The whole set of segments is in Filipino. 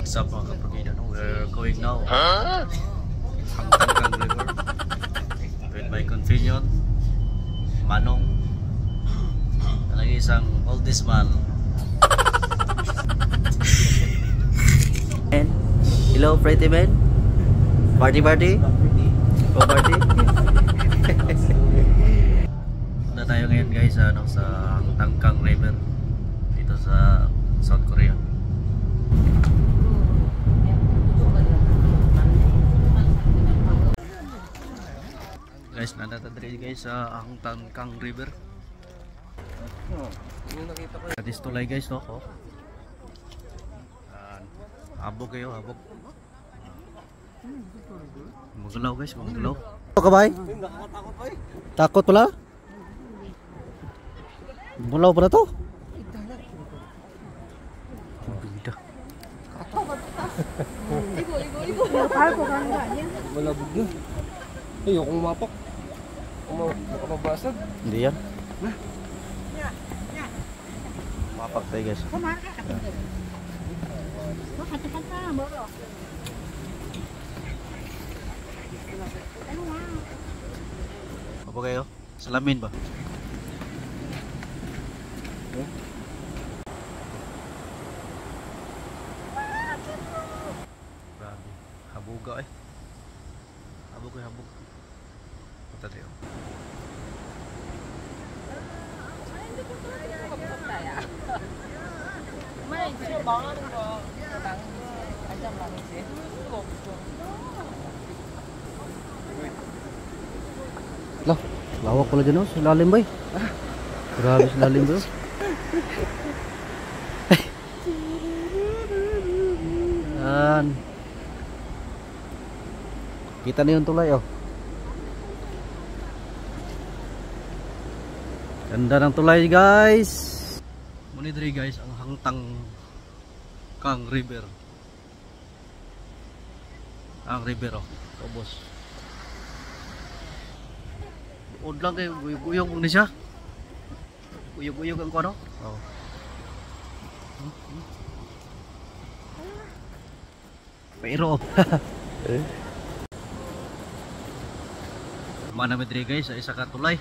What's up mga kapagina? We're going now Hangtangkang River with my companion Manong, ang isang oldest man. Hello pretty man. Party party? Go party? Punta tayo ngayon guys sa Hangtangkang River dito sa South Korea. Guys, nandito dito guys sa Hangtangkang River. This tulay guys, no? Oh. Habog kayo, habog. Magulaw guys, magulaw. Ano ka ba? Takot pala? Magulaw pala to? Bida. Igo. Nakakal ko ka nga niya. Malabog na. Ayoko umapak. Baka mabasag. Hindi yan. Mapak tayo guys. Apa kayo? Salamin ba? Grabe. Habuga eh. Habog eh, habog. Punta tayo. Lah, lawak pala dyan oh, sa lalim ba eh. Grabe sa lalim bro. Yan. Kita na yung tulay oh. Ganda ng tulay guys. Muna diri guys ang Hangtangkang River. Ang river oh, obos. Buod lang kayo, guyog-guyog mo na siya. Guyog-guyog ang kuano. Oh. Pero mana medri guys sa isa ka tulay.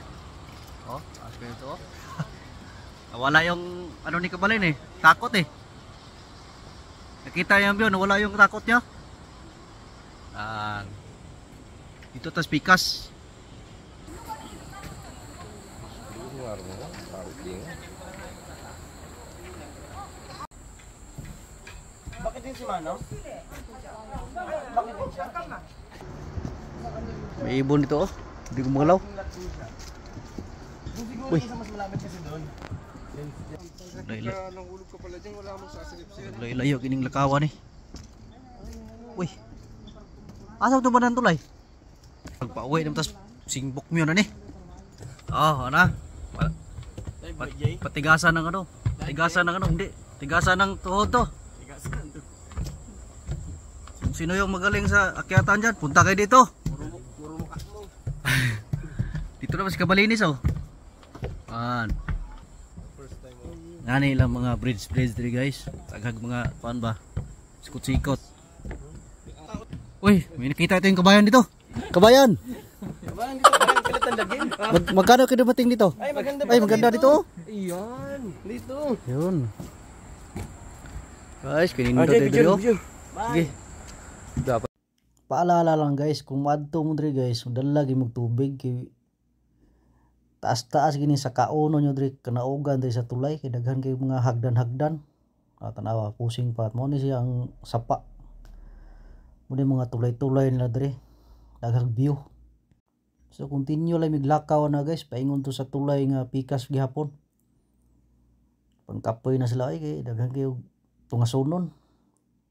Oh, as kayo to. Wala yung ano ni Kabalin eh, takot eh. Nakita niyo yun, wala yung takot niya. Ito tas pikas. Bakit din si Mano? Bakit din siya? May ibon dito oh. Hindi ko magalaw. Uy. Mas malapit kasi doon. Nahulog ka pala dyan, wala mong sasilip-silip. Layo kining lakawan eh. Uy. Asa ito ba ng tulay? Pagpa-uwi naman tas singbok mo yun ano eh. Oh, ano? Patigasan ng ano? Patigasan ng ano? Hindi. Tigasan ng tuhod to. Sino yung magaling sa akyatan dyan? Punta kayo dito. Dito naman si Kabalinis oh. Ngani lang mga bridge diri guys. Taghag mga paan ba? Sikot-sikot. Uy, may nakita ito yung kabayan dito. Kabayan! Kabayan dito, kabayan sila tandagin. Magkano kayo dumating dito? Ay, maganda dito. Iyan, dito. Yun. Guys, kinindot tayo dito. Sige. Dapat. Paalala lang guys, kung maadto mo diri guys, dala lagi magtubig kay taas-taas gini sa kauno nyo diri kanaugan diri sa tulay kay daghan kay mga hagdan-hagdan. Tanawa pusing pa mo ni siya ang sapa. Muna mga tulay-tulay nila diri. Daghang view. So continue lang miglakaw na guys, paingon to sa tulay nga pikas gihapon. Pangkapoy na sila ay kay daghan kayo tungasunon.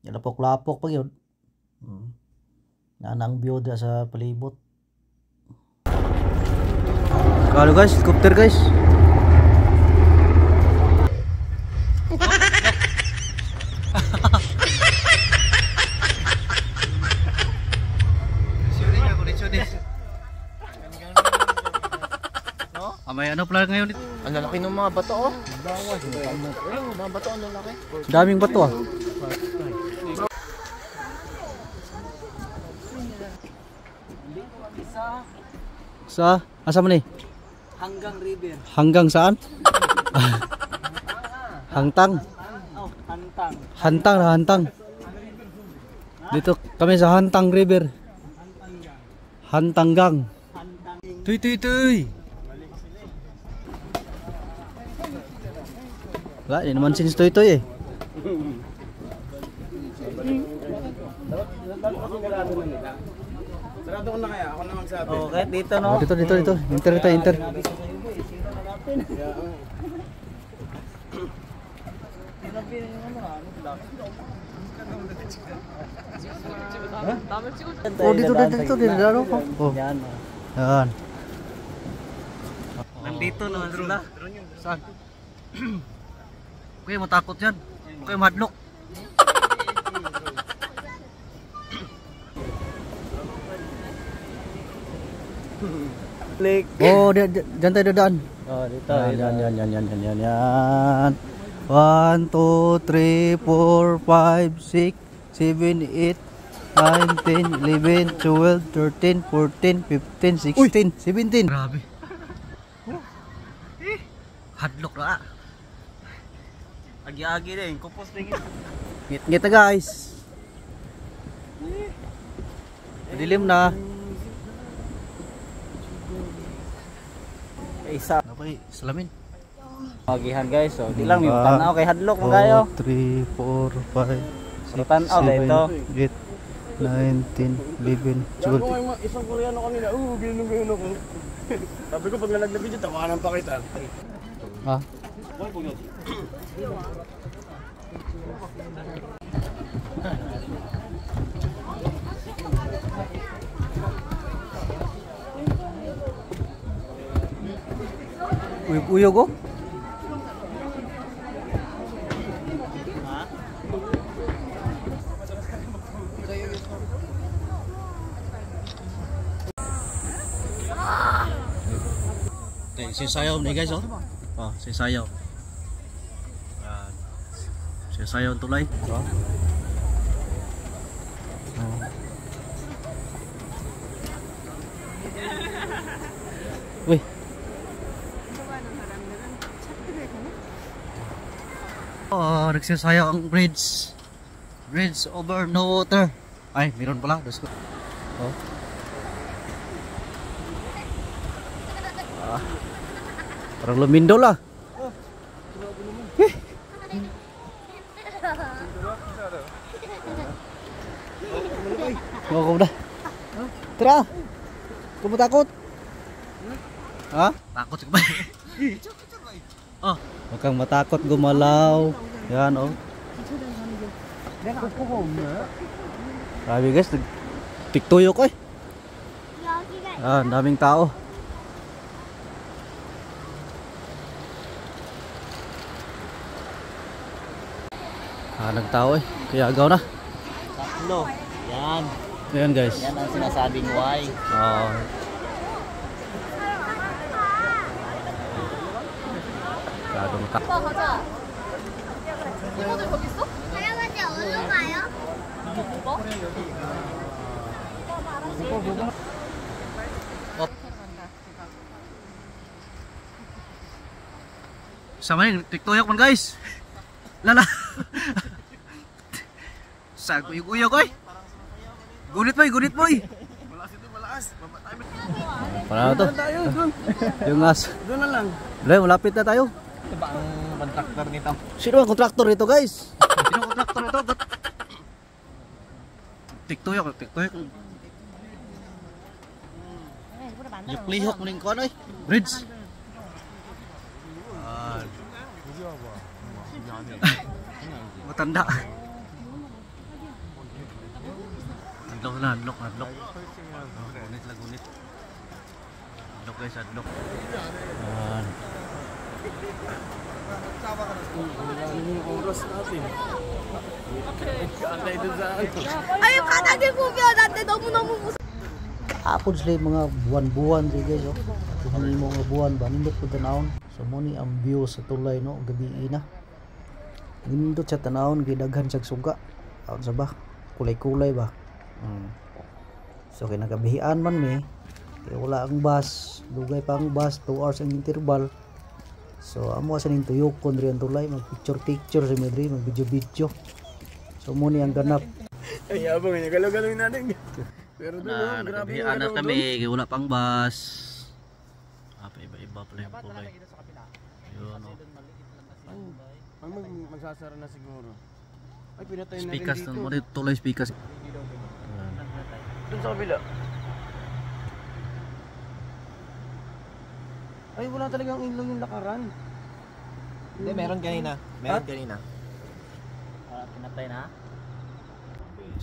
Lapok-lapok pa gyud. Nanang view dia sa palibot. Kalau guys, helikopter guys. May ano pala ngayon ito? Ang lalaki ng mga bato oh. Bawas. Mga bato ang lalaki. Daming bato ah. Sa asa man ni? Hanggang River. Hanggang saan? Hangtang. Oh, Hantang. Hantang na hantang. Dito kami sa Hantang River. Hantanggang. Tuy tuy tuy. Wala, di naman since tuy tuy eh. Sarado ko na kaya, ako na magsabi. Okay, dito no. Oh, dito. Inter. Oh, dito. Oh. Yan. Yan. Nandito naman sila. Saan? Kuya, matakot yan. Kuya, mahadlok. Click. Oh, diyan tayo dadaan. Oh, dito. Yan. 1, 2, 3, 4, 5, 6, 7, 8, 9, 10, 11, 12, 13, 14, 15, 16, 17. Grabe. Hadlok na. Agi-agi din, kupos din. Ngit na guys. Dilim na. Isa. Okay, salamin. Magihan guys, so di lang yung tanaw kay hadlok mo kayo. 3, 4, 5, 6, Tanaw dito. 8, 9, 10, 11, 12. Isang Koreano kanina, ginong ako. Sabi ko pag nalaglag dito, tawanan pa kita. Ah. Uyog ko? Okay, sisayaw nih guys, oh. Oh, sisayaw. Yan. Sisayaw tulay. Oh. Wih. Oh, nagsisayaw ang bridge. Bridge over no water. Ay, meron pala. Oh. Parang lumindol ah. Huwag na. Tara. Kung mo takot. Ha? Takot ka ba? Oh. Huwag kang matakot gumalaw. Yan oh. Grabe guys. Tiktuyok eh. Ah, daming tao. Nagtao eh. Kaya agaw na. Tatlo. Yan. Ayan guys. Yan ang sinasabing why. Oh. Gadong ka. 오빠 가자. 이모들 거기 있어? 할아버지 어디로 가요? 뭐? Sama ni tiktuyok man guys. Lala. Sa uyog-uyog oy. Gunit boy. Malakas ito, malakas. Para to. Yung as. Doon na lang. Dahil malapit na tayo. Ito ba ang contractor nito? Sino ang kontraktor nito guys? Sino ang kontraktor nito? Tiktuyok. Yuklihok mo ning kuan oy. Bridge. Matanda. Hadlok. Gunit. Hadlok guys, hadlok. Oras natin. Kaantay doon sa ano. 아유 바닥에 보면 나한테 너무너무 무서워. Apod sila yung mga buwan-buwan sila guys oh. Tuhan mo mga buwan ba nindot po tanawon. So muni ang view sa tulay no gabi na. Nindot sa tanawon gidaghan sa suga. Aon sa ba? Kulay-kulay ba? So kinagabihian man mi Kaya wala ang bus, dugay pa ang bus, 2 hours ang interval. So amo sa ning tuyokon diri ang tulay, mag picture sa medri, mag video. So mo ni ang ganap. Ay, abang niya. Galaw-galaw natin. Pero doon, grabe yung Anak kami, kaya wala pang bus. Iba-iba pala yung kulay. Yun, no. Ang magsasara na siguro. Ay, pinatay na rin Speakers, dito. mo dito tuloy speakers. Doon sa kabila. Ay, wala talagang ilaw yung lakaran. Hindi, meron kanina. Meron kanina. Pinatay na?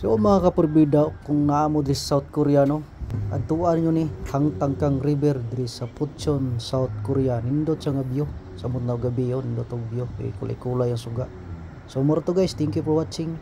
So mga kaporbida, kung naamo diri sa South Korea, no, adtuan nyo ni Hangtangkang River diri sa Pucheon, South Korea. Nindot siya nga view sa mudnaw gabi yun, nindot ang view, kulay-kulay ang suga. So more to guys, thank you for watching.